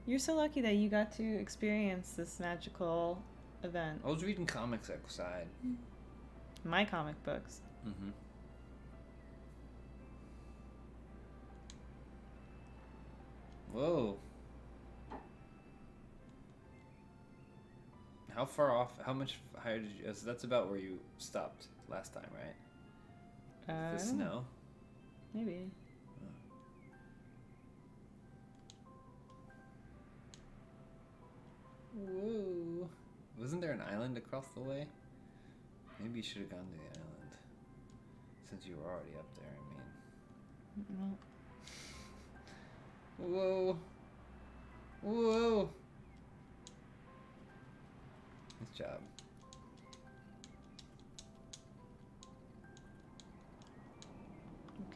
A: You're so lucky that you got to experience this magical event. I was reading comics outside. My comic books. Mm-hmm. Whoa. How far off? How much higher did you... That's about where you stopped last time, right? The
B: I don't know.
A: snow?
B: Maybe.
A: Whoa. Wasn't there an island across the way? Maybe you should have gone to the island. Since you were already up there, I mean.
B: Well,
A: Whoa. Whoa. Nice job.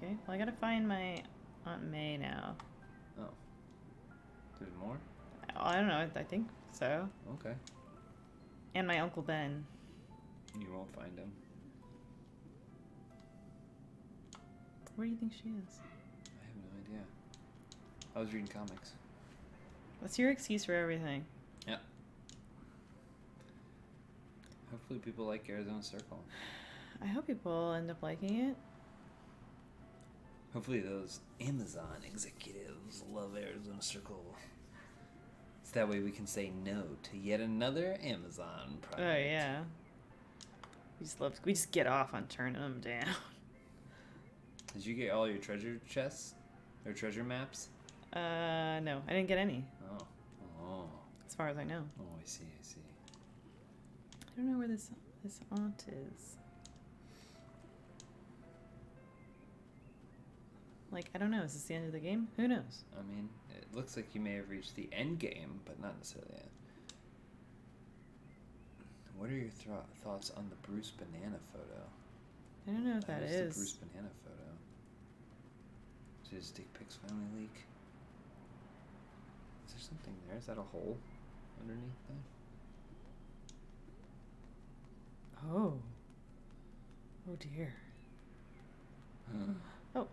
B: okay. Well, I gotta find my Aunt May now.
A: Oh. There's more?
B: I don't know. I think so.
A: Okay.
B: And my Uncle Ben.
A: You won't find him.
B: Where do you think she is?
A: I have no idea. I was reading comics.
B: What's your excuse for everything?
A: Yeah. Hopefully people like Arizona Circle.
B: I hope people end up liking it.
A: Hopefully those Amazon executives love Arizona Circle. So that way we can say no to yet another Amazon project.
B: Oh yeah. We just get off on turning them down.
A: Did you get all your treasure chests? Or treasure maps?
B: No, I didn't get any.
A: Oh. Oh.
B: As far as I know.
A: Oh, I see, I see.
B: I don't know where this aunt is. Like, I don't know. Is this the end of the game? Who knows?
A: I mean, it looks like you may have reached the end game, but not necessarily yet. What are your thoughts on the Bruce Banana photo?
B: I don't know what that
A: Who's
B: is.
A: the Bruce Banana photo? Is his dick pics finally leak? Is there something there? Is that a hole underneath that?
B: Oh. Oh dear. Oh.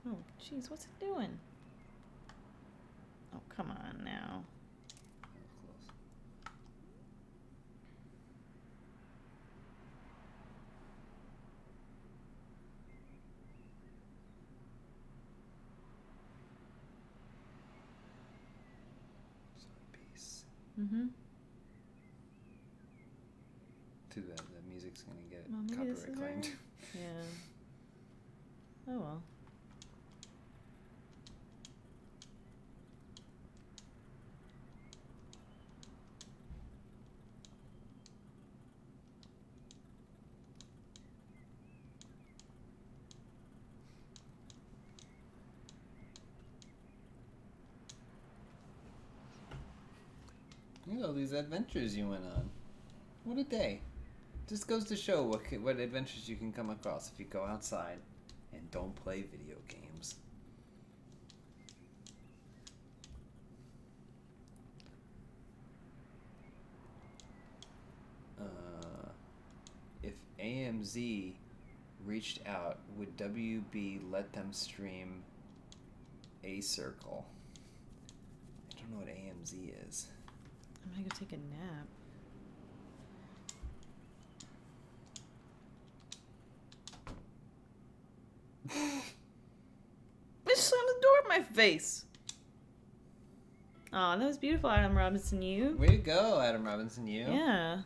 B: Oh, jeez, what's it doing? Oh, come on now.
A: That was close. So peace.
B: Mm-hmm.
A: Too bad the music's gonna get
B: Well, maybe this
A: copyright
B: is
A: claimed.
B: Yeah. Oh well.
A: Look at all these adventures you went on. What a day. Just goes to show what adventures you can come across if you go outside and don't play video games. If AMZ reached out, would WB let them stream A Circle? I don't know what AMZ is.
B: I'm gonna go take a nap. Bitch slammed the door in my face. Oh, that was beautiful, Adam Robinson. You?
A: Way to go, Adam Robinson, you.
B: Yeah.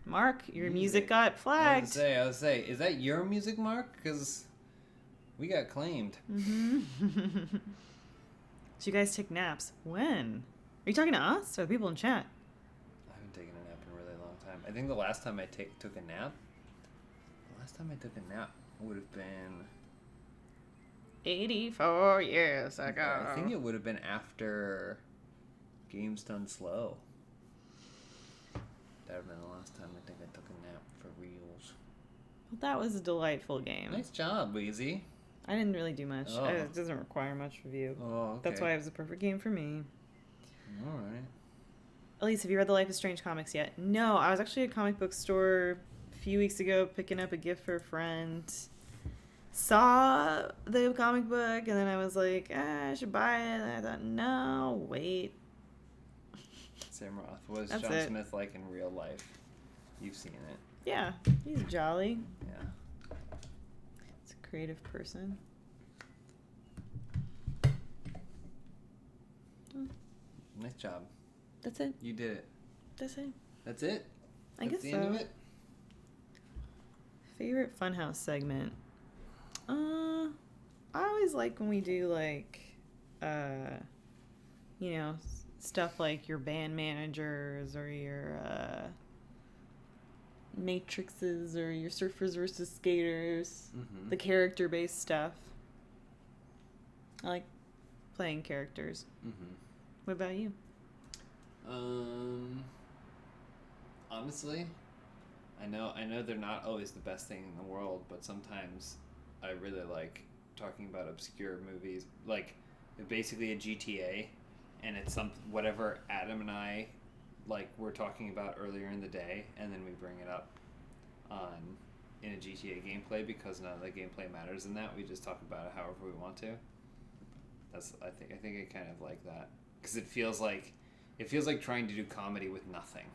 B: Mark, your music got
A: I was
B: flagged.
A: gonna say, is that your music, Mark? Because we got claimed.
B: Mm-hmm. So you guys take naps. When? Are you talking to us or the people in chat?
A: I haven't taken a nap in a really long time. I think the last time I took a nap would have been
B: 84 years ago.
A: I think it would have been after Games Done Slow. That would have been the last time I think I took a nap for reals.
B: Well, that was a delightful game.
A: Nice job, Weezy.
B: I didn't really do much.
A: Oh.
B: It doesn't require much of you.
A: Oh, okay.
B: That's why it was a perfect game for me.
A: All right.
B: Elise, have you read the Life is Strange comics yet? No, I was actually at a comic book store a few weeks ago picking up a gift for a friend. Saw the comic book, and then I was like, I should buy it. And I thought, no, wait.
A: Sam Roth. What is
B: That's
A: John
B: it.
A: Smith like in real life? You've seen it.
B: Yeah, he's jolly.
A: Yeah.
B: He's a creative person.
A: Nice job.
B: That's it.
A: You did it.
B: That's it.
A: That's it?
B: I guess
A: the
B: so.
A: end of it?
B: Favorite Funhouse segment? I always like when we do like, stuff like your band managers or your matrixes or your surfers versus skaters, the character-based stuff. I like playing characters. What about you?
A: Honestly, I know they're not always the best thing in the world, but sometimes I really like talking about obscure movies, like basically a GTA, and it's whatever Adam and I like were talking about earlier in the day, and then we bring it up in a GTA gameplay because none of the gameplay matters in that. We just talk about it however we want to. I think I kind of like that because it feels like trying to do comedy with nothing.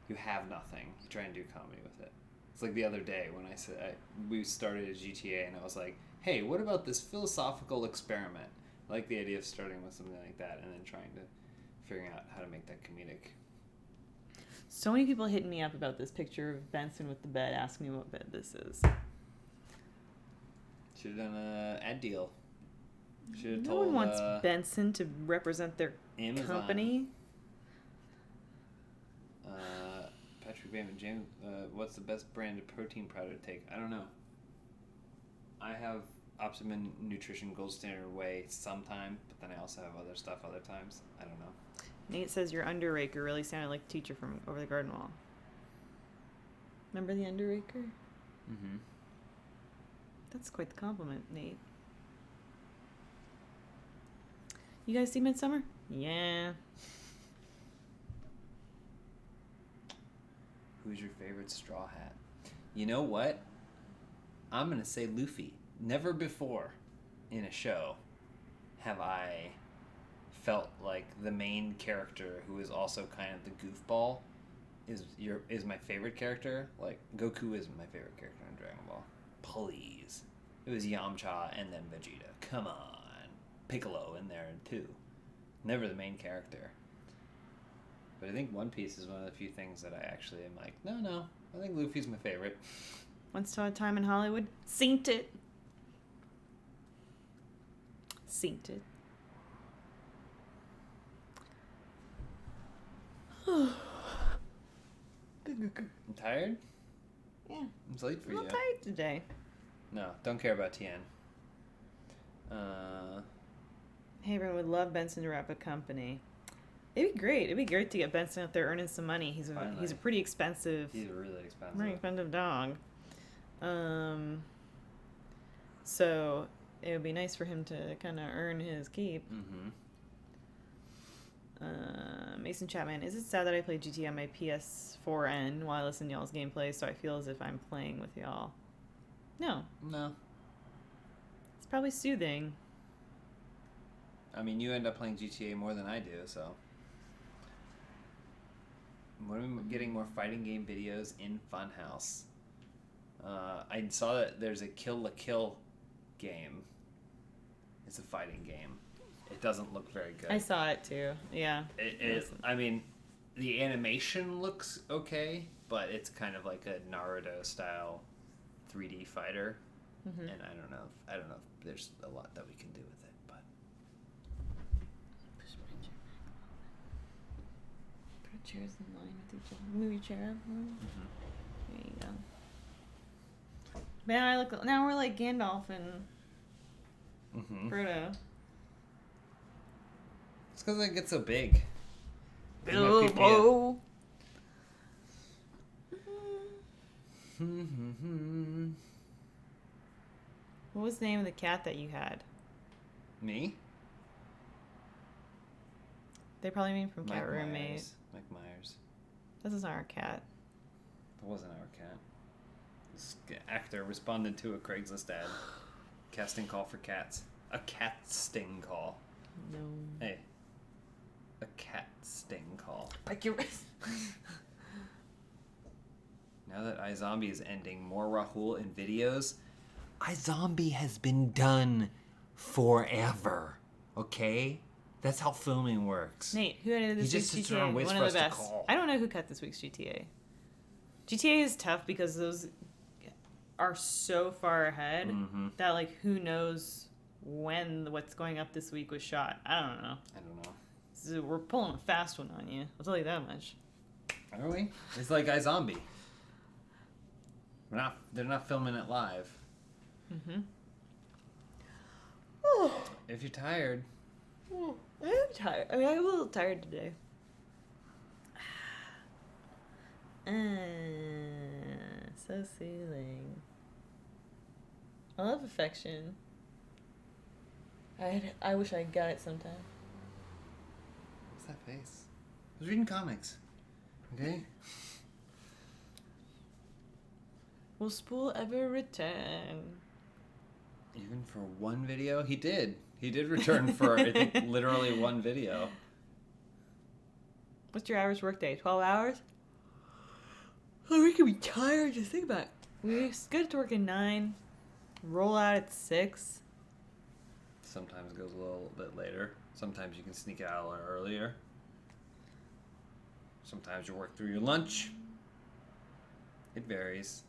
A: You have nothing. You try and do comedy with it. It's like the other day when I said we started a GTA and I was like, hey, what about this philosophical experiment? I like the idea of starting with something like that and then trying to figuring out how to make that comedic.
B: So many people hitting me up about this picture of Benson with the bed, asking me what bed this is.
A: Should have done an ad deal. Should have
B: No
A: told.
B: one wants Benson to represent their
A: Amazon.
B: company.
A: Patrick Bateman, James, what's the best brand of protein powder to take? I don't know. I have Optimum Nutrition Gold Standard Whey sometime, but then I also have other stuff other times. I don't know.
B: Nate says your underraker really sounded like a teacher from Over the Garden Wall. Remember the underraker?
A: Mm-hmm.
B: That's quite the compliment, Nate. You guys see Midsummer? Yeah.
A: Who's your favorite Straw Hat? You know what? I'm going to say Luffy. Never before in a show have I felt like the main character, who is also kind of the goofball, is my favorite character. Like, Goku is my favorite character in Dragon Ball. Please. It was Yamcha and then Vegeta. Come on. Piccolo in there too. Never the main character. But I think One Piece is one of the few things that I actually am like, no, I think Luffy's my favorite.
B: Once upon a time in Hollywood, synced it. Synced it.
A: I'm tired?
B: Yeah.
A: It's late for
B: I'm
A: you.
B: not tired today.
A: No, don't care about Tien.
B: Hey, everyone would love Benson to wrap a company. It'd be great. It'd be great to get Benson out there earning some money. He's a pretty expensive.
A: He's really expensive.
B: Pretty expensive dog. So it would be nice for him to kind of earn his keep.
A: Mm-hmm.
B: Mason Chapman, is it sad that I play GTA on my PS4N while I listen to y'all's gameplay, so I feel as if I'm playing with y'all? No. It's probably soothing.
A: I mean, you end up playing GTA more than I do, so. When are we getting more fighting game videos in Funhaus? I saw that there's a Kill la Kill game. It's a fighting game. It doesn't look very good.
B: I saw it too. Yeah.
A: I mean, the animation looks okay, but it's kind of like a Naruto style 3D fighter, and I don't know if there's a lot that we can do with it, but.
B: Put chairs in line with each other. Move your chair up. There you go. Man, now we're like Gandalf and Frodo.
A: It's because I get so big.
B: Bilbo. What was the name of the cat that you had?
A: Me?
B: They probably mean from Cat Roommate.
A: Mike Myers.
B: This is our cat.
A: That wasn't our cat. This actor responded to a Craigslist ad. Casting call for cats. A cat sting call.
B: No.
A: Hey. A cat sting call.
B: Like your wrist.
A: Now that iZombie is ending, more Rahul in videos. iZombie has been done forever. Okay? That's how filming works.
B: Nate, who edited this
A: He just
B: week's
A: sits around and
B: GTA?
A: waits
B: One
A: for
B: of
A: us
B: the
A: to
B: best.
A: call.
B: I don't know who cut this week's GTA. GTA is tough because those are so far ahead that, like, who knows when what's going up this week was shot. I don't know. So we're pulling a fast one on you. I'll tell you that much.
A: Are we? It's like iZombie. They're not filming it live.
B: Mm-hmm.
A: If you're tired.
B: I am tired. I mean, I'm a little tired today. So soothing. I love affection. I wish I got it sometime.
A: What's that face? I was reading comics. Okay?
B: Will Spool ever return?
A: Even for one video? He did. He did return for, I think, literally one video.
B: What's your average workday? 12 hours? Oh, we could be tired. Just think about it. We get to work at 9, roll out at 6.
A: Sometimes it goes a little bit later. Sometimes you can sneak out a little earlier. Sometimes you work through your lunch. It varies.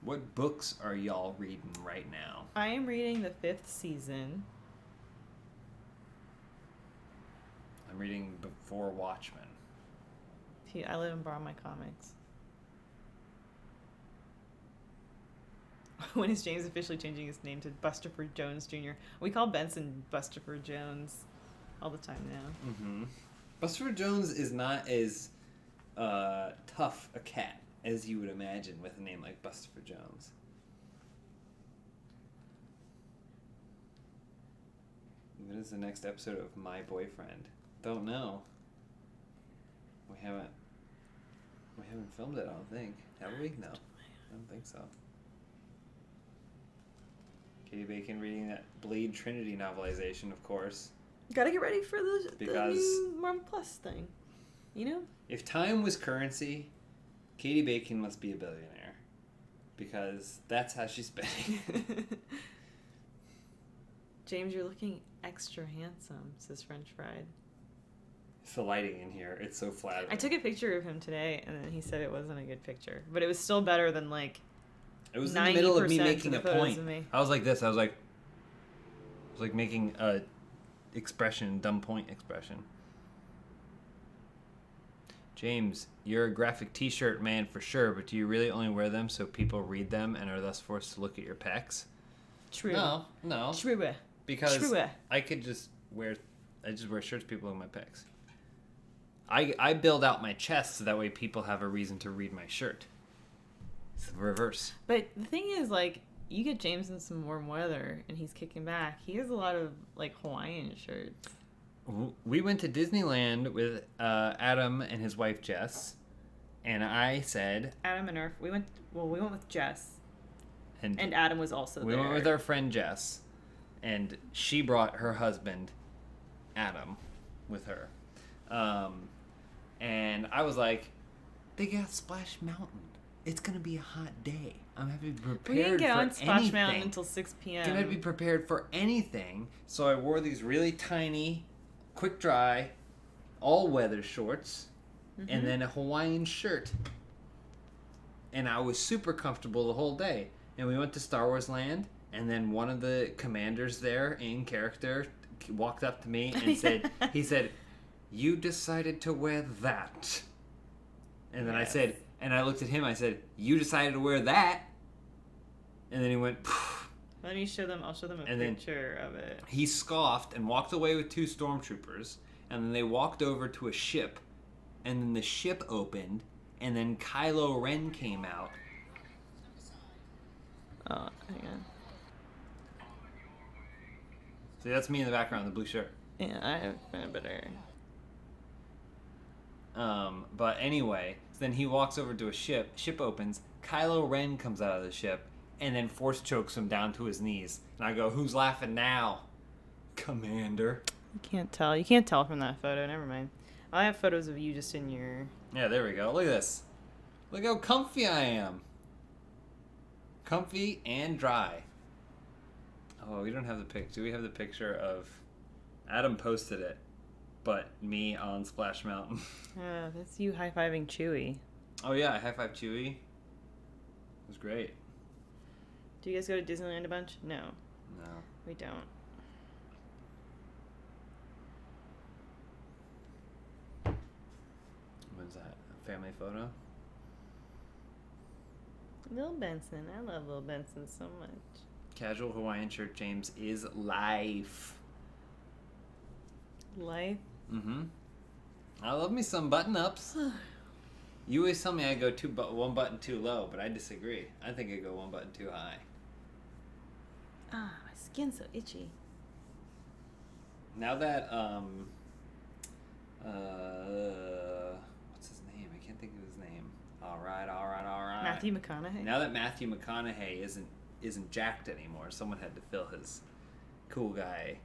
A: What books are y'all reading right now?
B: I am reading the 5th season.
A: I'm reading Before Watchmen.
B: I let him borrow my comics. When is James officially changing his name to Bustopher Jones Jr.? We call Benson Bustopher Jones all the time now.
A: Mm-hmm. Bustopher Jones is not as tough a cat as you would imagine with a name like Bustopher Jones. When is the next episode of My Boyfriend? Don't know. We haven't filmed it, I don't think. Have we? No. I don't think so. Katie Bacon reading that Blade Trinity novelization, of course.
B: Gotta get ready for the new Marvel Plus thing. You know?
A: If time was currency, Katie Bacon must be a billionaire. Because that's how she's spending.
B: James, you're looking extra handsome, says French Fried.
A: It's the lighting in here. It's so flattering.
B: I took a picture of him today, and then he said it wasn't a good picture. But it was still better than, like,
A: it was in the middle of me making a point.
B: Me.
A: I was like this. I was like making a dumb point expression. James, you're a graphic t-shirt man for sure, but do you really only wear them so people read them and are thus forced to look at your pecs?
B: True.
A: No.
B: True.
A: Because I just wear shirts people look at my pecs. I build out my chest so that way people have a reason to read my shirt. It's the reverse.
B: But the thing is, like, you get James in some warm weather and he's kicking back. He has a lot of, like, Hawaiian shirts.
A: We went to Disneyland with Adam and his wife Jess, and I said...
B: Adam and we went with Jess. And Adam was also there.
A: We went with our friend Jess, and she brought her husband, Adam, with her. And I was like, they got Splash Mountain. It's going to be a hot day. I'm having to be prepared for anything.
B: We didn't get on Splash Mountain until 6 p.m.
A: I'm going to be prepared for anything. So I wore these really tiny, quick dry, all-weather shorts, and then a Hawaiian shirt. And I was super comfortable the whole day. And we went to Star Wars Land, and then one of the commanders there in character walked up to me and said, he said, "You decided to wear that." And then I said, and I looked at him, I said, "You decided to wear that." And then he went, "Phew."
B: Let me show them, I'll show them a picture of it.
A: He scoffed and walked away with 2 stormtroopers, and then they walked over to a ship, and then the ship opened, and then Kylo Ren came out.
B: Oh, hang on.
A: See, that's me in the background, the blue shirt.
B: Yeah, I have a better.
A: But anyway, so then he walks over to a ship opens, Kylo Ren comes out of the ship, and then force chokes him down to his knees. And I go, "Who's laughing now? Commander."
B: You can't tell. You can't tell from that photo. Never mind. I have photos of you just in your...
A: Yeah, there we go. Look at this. Look how comfy I am. Comfy and dry. Oh, we don't have the pic. Do we have the picture of... Adam posted it. but me on Splash Mountain.
B: That's you high-fiving Chewie.
A: Oh yeah, I high-five Chewie. It was great.
B: Do you guys go to Disneyland a bunch? No.
A: No.
B: We don't.
A: What's that? A family photo?
B: Lil Benson. I love Lil Benson so much.
A: Casual Hawaiian shirt, James, is life.
B: Life?
A: Mm-hmm. I love me some button-ups. You always tell me I go one button too low, but I disagree. I think I go one button too high.
B: Ah, my skin's so itchy.
A: Now that, what's his name? I can't think of his name. All right.
B: Matthew McConaughey?
A: Now that Matthew McConaughey isn't jacked anymore, someone had to fill his cool guy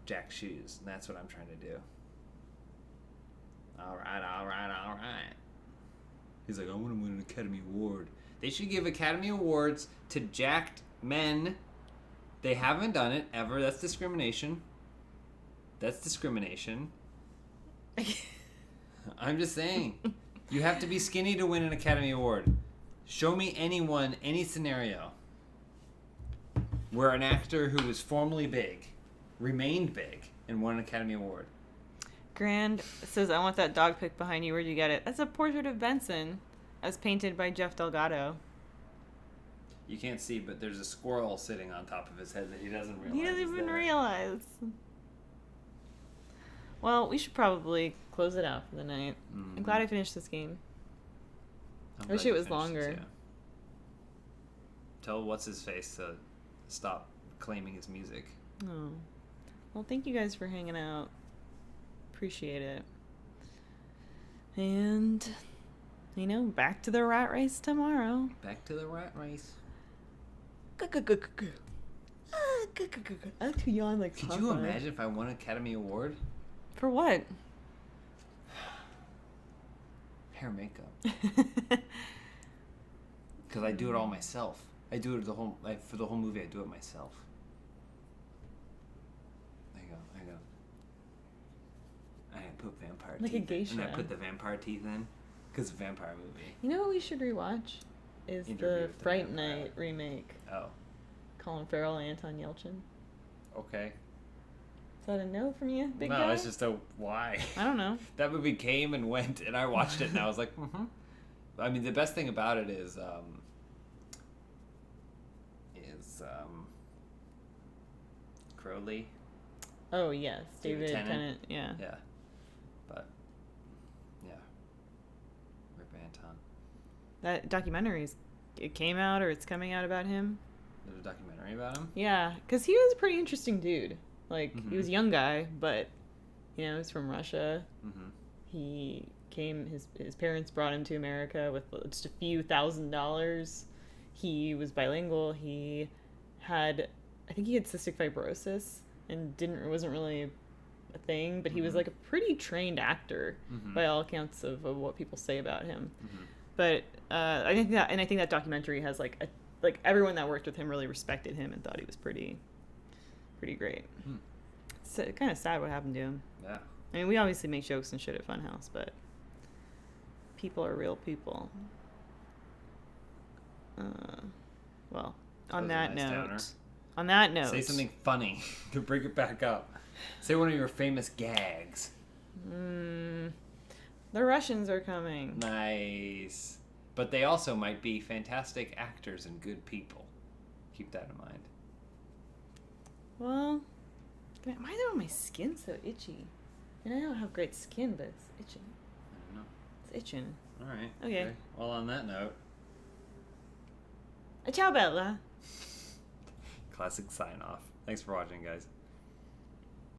A: jack shoes, and that's what I'm trying to do. All right. He's like, I want to win an Academy Award. They should give Academy Awards to jacked men. They haven't done it ever. That's discrimination. I'm just saying. You have to be skinny to win an Academy Award. Show me anyone, any scenario where an actor who was formerly big remained big and won an Academy Award.
B: Grand says, I want that dog pic behind you. Where'd you get it? That's a portrait of Benson as painted by Jeff Delgado.
A: You can't see, but there's a squirrel sitting on top of his head that he doesn't realize.
B: He doesn't
A: is
B: even
A: there.
B: realize. Well, we should probably close it out for the night.
A: Mm-hmm.
B: I'm glad I finished this game.
A: I'm
B: I wish
A: glad
B: it
A: you
B: was
A: finished this,
B: longer.
A: yeah. Tell what's-his-face to stop claiming his music.
B: Oh. Well, thank you guys for hanging out. Appreciate it. And, back to the rat race tomorrow.
A: Back to the rat race.
B: I like to yawn like
A: Could you imagine if I won an Academy Award?
B: For what?
A: Hair and makeup. Because I do it all myself. I do it for the whole movie. I do it myself. There you go. I put vampire
B: like
A: teeth.
B: A geisha.
A: And I put the vampire teeth in because it's a vampire movie.
B: You know what we should rewatch? Is
A: Interview
B: the
A: with the
B: Fright
A: Vampire.
B: Night remake.
A: Oh.
B: Colin Farrell, Anton Yelchin.
A: Okay.
B: Is that a no from you, big
A: no,
B: guy?
A: it's just a why.
B: I don't know.
A: That movie came and went, and I watched it, and I was like, mm-hmm. I mean, the best thing about it is Crowley.
B: Oh, yes. David
A: Tennant.
B: Tennant, yeah.
A: Yeah. But, yeah. Rip Anton.
B: That documentary, it came out or it's coming out about him.
A: There's a documentary about him?
B: Yeah, because he was a pretty interesting dude. Like,
A: Mm-hmm.
B: he was a young guy, but, he's from Russia.
A: Mm-hmm.
B: He came, his parents brought him to America with just a few $1,000s. He was bilingual. He had, I think he had cystic fibrosis and wasn't really a thing, but he was like a pretty trained actor by all accounts of what people say about him.
A: Mm-hmm.
B: But I think that documentary has like everyone that worked with him really respected him and thought he was pretty great. It's kind of sad what happened to him.
A: Yeah.
B: I mean, we obviously make jokes and shit at Funhaus, but people are real people. Well, on that note,
A: Say something funny to bring it back up. Say one of your famous gags.
B: The Russians are coming.
A: Nice. But they also might be fantastic actors and good people. Keep that in mind.
B: Well, why is my skin so itchy? And I don't have great skin, but it's itching.
A: I don't know.
B: It's itching.
A: All right.
B: Okay.
A: Well, on that note.
B: Ciao, Bella.
A: Classic sign off. Thanks for watching, guys.